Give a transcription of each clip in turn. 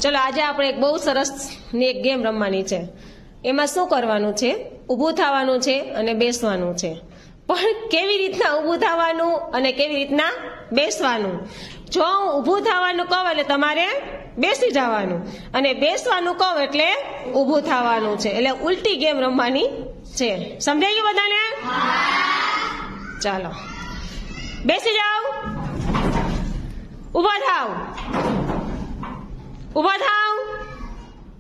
चलो आज આપણે એક બહુ સરસ ની એક ગેમ રમવાની છે। એમાં શું કરવાનું છે, ઊભું થવાનું છે અને બેસવાનું છે। પણ કેવી રીતના ઊભું થવાનું અને કેવી રીતના બેસવાનું? જો હું ઊભું થવાનું કહું એટલે તમારે બેસી જવાનું અને બેસવાનું કહું એટલે ઊભું થવાનું છે। એટલે ઉલટી ગેમ રમવાની છે। સમજાઈ ગયું બધાને? ચાલો બેસી જાઓ, ઊભા થાવ, ઊભા થાવ।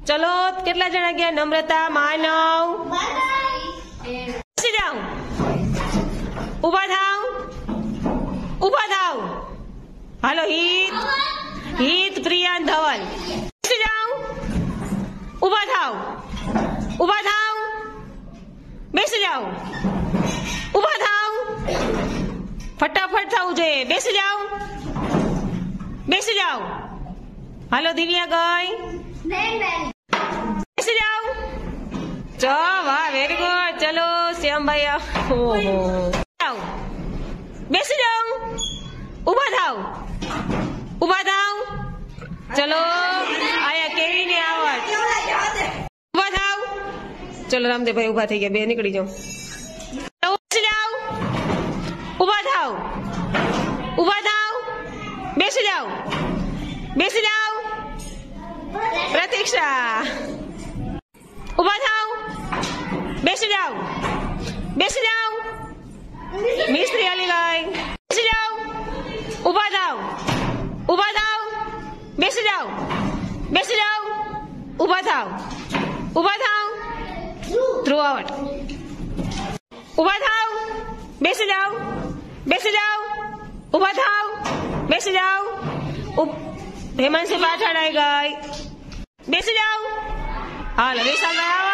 ચલો કેટલા જણા ગયા? નમ્રતા, માનવ, બેસી જાઓ, ઊભા થાવ, ઊભા થાવ। હાલો હિત, હિત, પ્રિયાન, ધવલ, બેસી જાઓ, ઊભા થાવ, ઊભા થાવ, બેસી જાઓ, ઊભા થાવ। ફટાફટ થવું જોઈએ, બેસી જાઓ, બેસી જાઓ। હાલો દિવ્યા ગઈ, બેસી જાઓ। ચો વાહ, વેરી ગુડ। ચલો શ્યામભાઈ, જાઓ, બેસી જાઓ, ઊભા થાવ, ઊભા થાવ। ચલો આયા કેવી ને આવડ, ઊભા થાવ। ચલો રામદેવભાઈ ઊભા થઈ ગયા, બે નીકળી જાઓ, બેસી જાઓ, ઊભા થાવ, ઊભા થાવ, બેસી જાઓ, બેસી જાઓ। પ્રતીક્ષા, ઊભા થાવ, બેસી જાઓ, બેસી જાઓ। મિસ્ત્રી અલીભાઈ, બેસી જાઓ, ઊભા થાવ, ઊભા થાવ, બેસી જાઓ, બેસી જાઓ, ઊભા થાવ, ઊભા થાવ। થ્રુ આઉટ, ઊભા થાવ, બેસી જાઓ, બેસી જાઓ, ઊભા થાવ, બેસી જાઓ। હેમાંશી પાછળ આવી ગઈ, બેસી જાઓ। હાલો વિશાલભાઈ